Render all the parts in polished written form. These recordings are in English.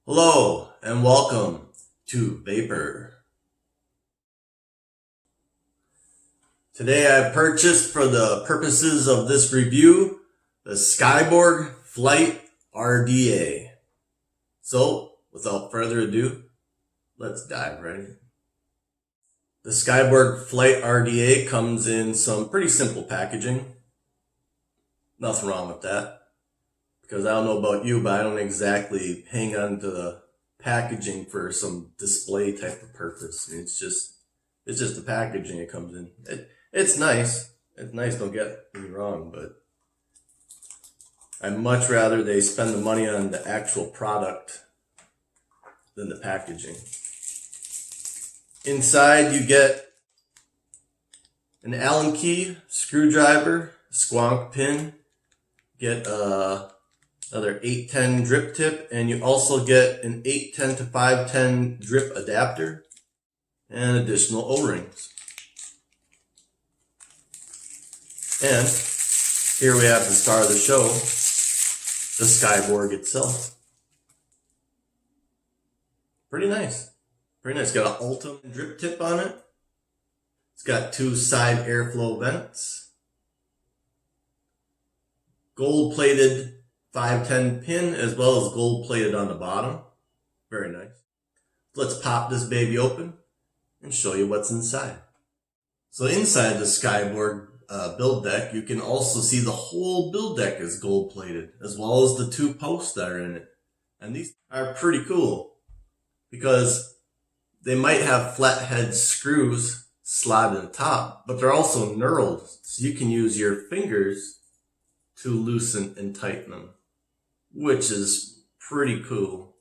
Hello and welcome to Vapor. Today I purchased, for the purposes of this review, the Skyborg Flite RDA. So without further ado, let's dive right in. The Skyborg Flite RDA comes in some pretty simple packaging. Nothing wrong with that. Because I don't know about you, but I don't exactly hang on to the packaging for some display type of purpose. I mean, it's just the packaging it comes in. It's nice. It's nice, don't get me wrong, but I'd much rather they spend the money on the actual product than the packaging. Inside you get an Allen key, screwdriver, squonk pin, get another 810 drip tip, and you also get an 810 to 510 drip adapter and additional O-rings. And here we have the star of the show, the Skyborg itself. Pretty nice. Pretty nice. Got an Ultim drip tip on it. It's got two side airflow vents. Gold plated 510 pin, as well as gold plated on the bottom. Very nice. Let's pop this baby open and show you what's inside. So inside the Skyborg build deck, you can also see the whole build deck is gold plated, as well as the two posts that are in it. And these are pretty cool because they might have flathead screws slotted in the top, but they're also knurled, so you can use your fingers to loosen and tighten them, which is pretty cool.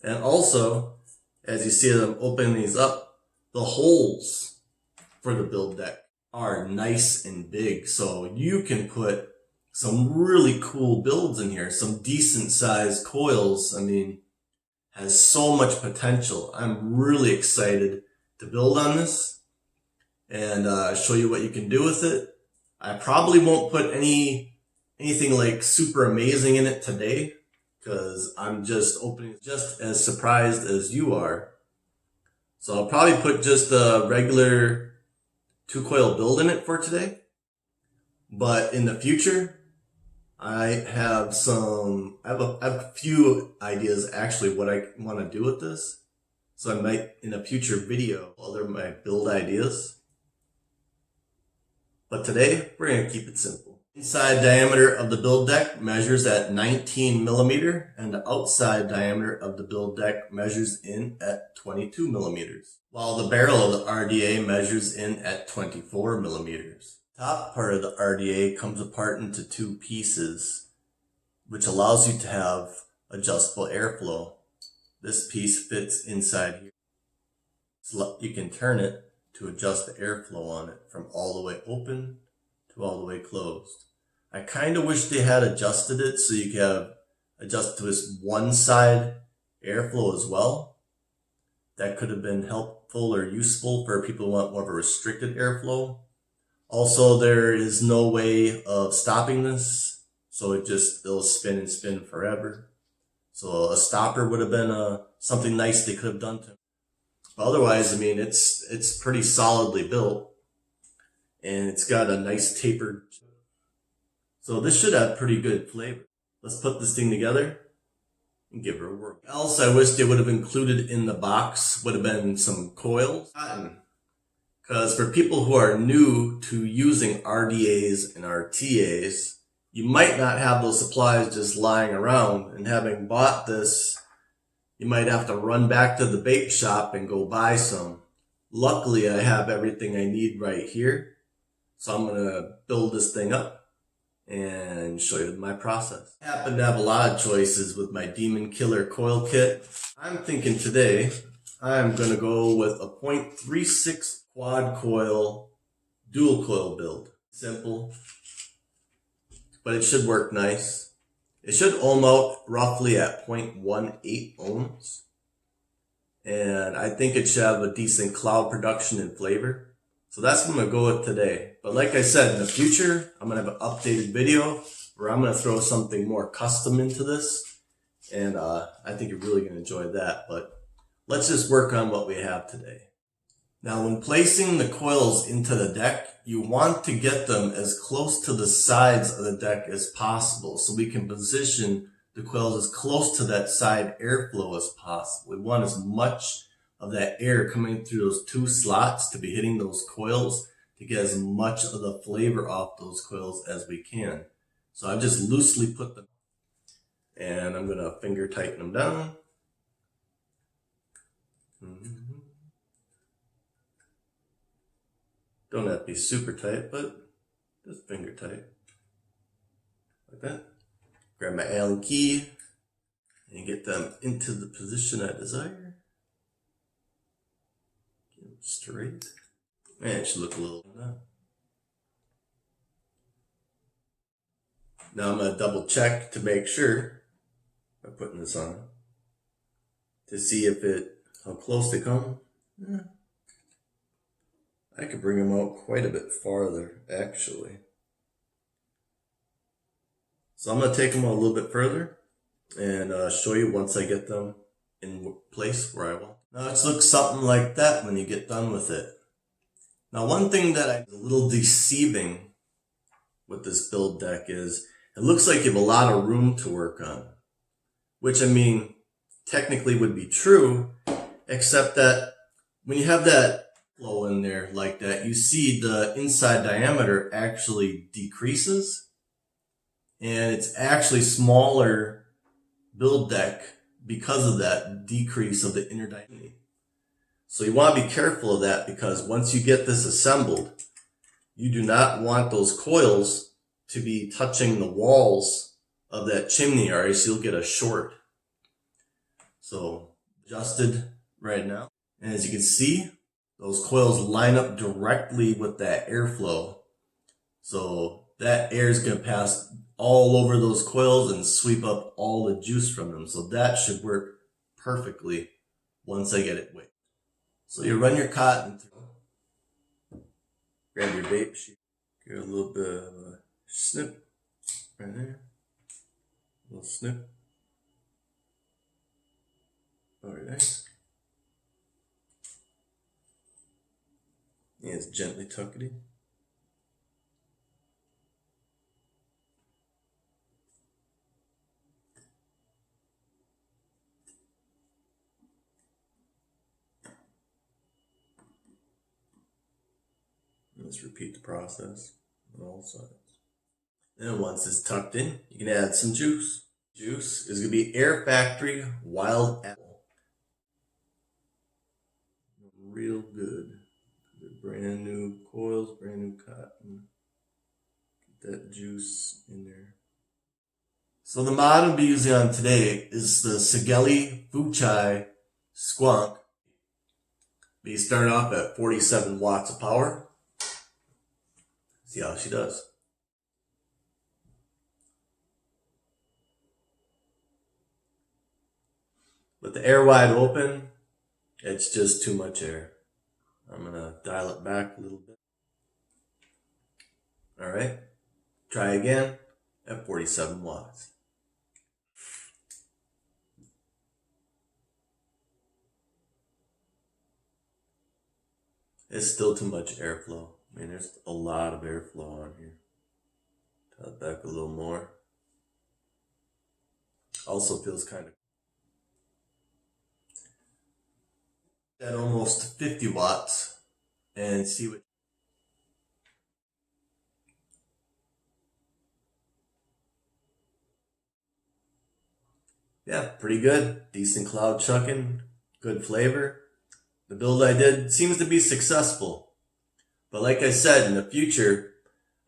And also, as you see them open these up, the holes for the build deck are nice and big, so you can put some really cool builds in here, some decent sized coils. I mean, has so much potential. I'm really excited to build on this and show you what you can do with it. I probably won't put anything like super amazing in it today, because I'm just opening, just as surprised as you are. So I'll probably put just a regular 2-coil build in it for today. But in the future, I have a few ideas actually what I want to do with this. So I might, in a future video, other my build ideas. But today, we're going to keep it simple. Inside diameter of the build deck measures at 19 millimeter, and the outside diameter of the build deck measures in at 22 millimeters, while the barrel of the RDA measures in at 24 millimeters. Top part of the RDA comes apart into two pieces, which allows you to have adjustable airflow. This piece fits inside here. So you can turn it to adjust the airflow on it from all the way open to all the way closed. I kind of wish they had adjusted it so you could adjust to this one side airflow as well. That could have been helpful or useful for people who want more of a restricted airflow. Also, there is no way of stopping this, so it'll spin and spin forever. So a stopper would have been something nice they could have done to it. But otherwise, I mean, it's pretty solidly built, and it's got a nice tapered. So this should have pretty good flavor. Let's put this thing together and give her a whirl. Else I wish they would have included in the box would have been some coils. Because for people who are new to using RDAs and RTAs, you might not have those supplies just lying around, and having bought this, you might have to run back to the vape shop and go buy some. Luckily, I have everything I need right here. So I'm going to build this thing up and show you my process. I happen to have a lot of choices with my Demon Killer coil kit. I'm thinking today I'm going to go with a 0.36 quad coil dual coil build. Simple, but it should work nice. It should ohm out roughly at 0.18 ohms. And I think it should have a decent cloud production and flavor. So that's what I'm going to go with today. But like I said, in the future, I'm going to have an updated video where I'm going to throw something more custom into this and I think you're really going to enjoy that. But let's just work on what we have today. Now, when placing the coils into the deck, you want to get them as close to the sides of the deck as possible so we can position the coils as close to that side airflow as possible. We want as much of that air coming through those two slots to be hitting those coils to get as much of the flavor off those coils as we can. So I've just loosely put them, and I'm going to finger tighten them down. Don't have to be super tight, but just finger tight. Like that. Grab my Allen key and get them into the position I desire. Get them straight. And it should look a little like that. Now I'm going to double check to make sure by putting this on to see how close they come. Yeah. I could bring them out quite a bit farther, actually. So I'm going to take them a little bit further and show you once I get them in place where I want. Now it looks something like that when you get done with it. Now one thing that is a little deceiving with this build deck is it looks like you have a lot of room to work on. Which, I mean, technically would be true, except that when you have that flow in there like that, you see the inside diameter actually decreases, and it's actually smaller build deck because of that decrease of the inner diameter. So you want to be careful of that, because once you get this assembled, you do not want those coils to be touching the walls of that chimney, or else you'll get a short. So adjusted right now, and as you can see, those coils line up directly with that airflow. So that air is going to pass all over those coils and sweep up all the juice from them. So that should work perfectly once I get it wet. So you run your cotton through, grab your vape sheet, get a little bit of a snip right there, a little snip over there. And it's gently tuck it in. Let's repeat the process on all sides. Then once it's tucked in, you can add some juice. Juice is going to be Air Factory Wild Apple. Real good. Brand new coils, brand new cotton. Get that juice in there. So the mod I'll be using on today is the Sigeli Fuchai Squonk. We start off at 47 watts of power. See how she does. With the air wide open, it's just too much air. I'm going to dial it back a little bit. Alright, try again at 47 watts. It's still too much airflow. I mean, there's a lot of airflow on here. Dial it back a little more. Also feels kind of at almost 50 watts and see what. Yeah, pretty good. Decent cloud chucking, good flavor. The build I did seems to be successful. But like I said, in the future,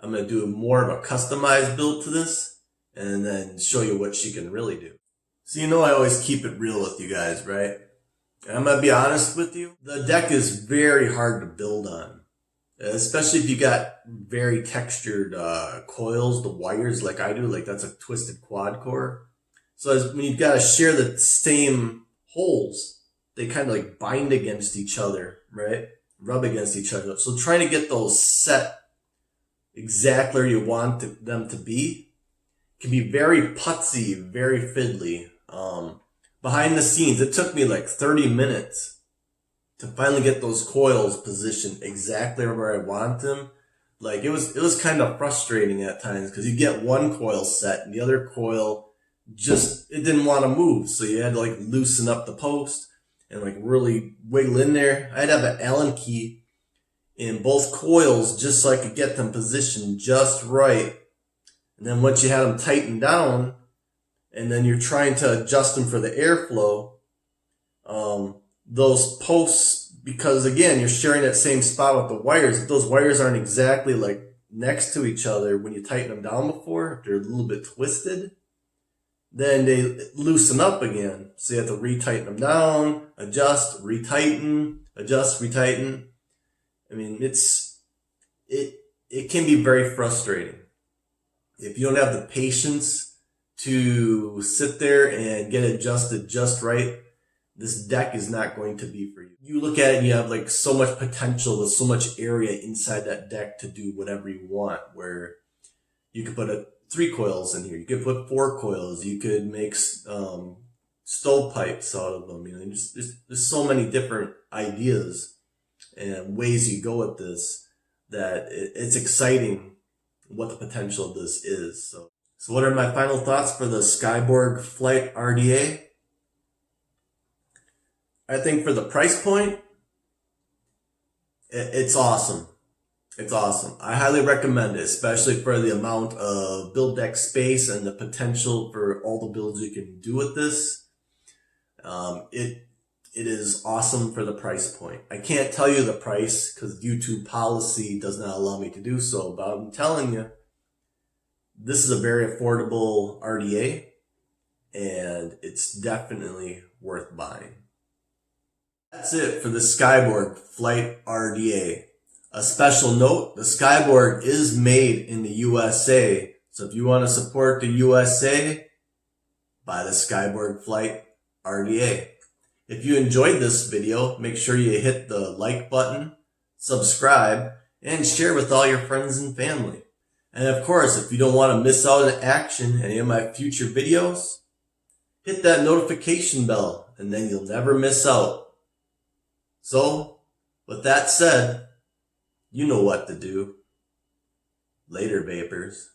I'm going to do more of a customized build to this and then show you what she can really do. So you know I always keep it real with you guys, right? And I'm going to be honest with you, the deck is very hard to build on. Especially if you got very textured coils, the wires like I do, like that's a twisted quad core. So when you've got to share the same holes, they kind of like bind against each other, right? Rub against each other. So trying to get those set exactly where you want them to be can be very putsy, very fiddly. Behind the scenes, it took me like 30 minutes to finally get those coils positioned exactly where I want them. Like it was kind of frustrating at times because you get one coil set and the other coil it didn't want to move. So you had to like loosen up the post and like really wiggle in there. I'd have an Allen key in both coils just so I could get them positioned just right. And then once you had them tightened down, and then you're trying to adjust them for the airflow, those posts, because again, you're sharing that same spot with the wires. If those wires aren't exactly like next to each other when you tighten them down before, if they're a little bit twisted, then they loosen up again. So you have to retighten them down, adjust, retighten, adjust, retighten. I mean, it can be very frustrating. If you don't have the patience to sit there and get adjusted just right, this deck is not going to be for you. You look at it and you have like so much potential with so much area inside that deck to do whatever you want, where you could put 3 coils in here. You could put 4 coils. You could make stovepipes out of them. You know, there's so many different ideas and ways you go with this that it's exciting what the potential of this is. So what are my final thoughts for the Skyborg Flite RDA? I think for the price point, it's awesome. It's awesome. I highly recommend it, especially for the amount of build deck space and the potential for all the builds you can do with this. It is awesome for the price point. I can't tell you the price because YouTube policy does not allow me to do so, but I'm telling you, this is a very affordable RDA and it's definitely worth buying. That's it for the Skyborg Flite RDA. A special note, the Skyborg is made in the USA. So if you want to support the USA, buy the Skyborg Flite RDA. If you enjoyed this video, make sure you hit the like button, subscribe, and share with all your friends and family. And of course, if you don't want to miss out on action in any of my future videos, hit that notification bell and then you'll never miss out. So, with that said, you know what to do. Later, vapors.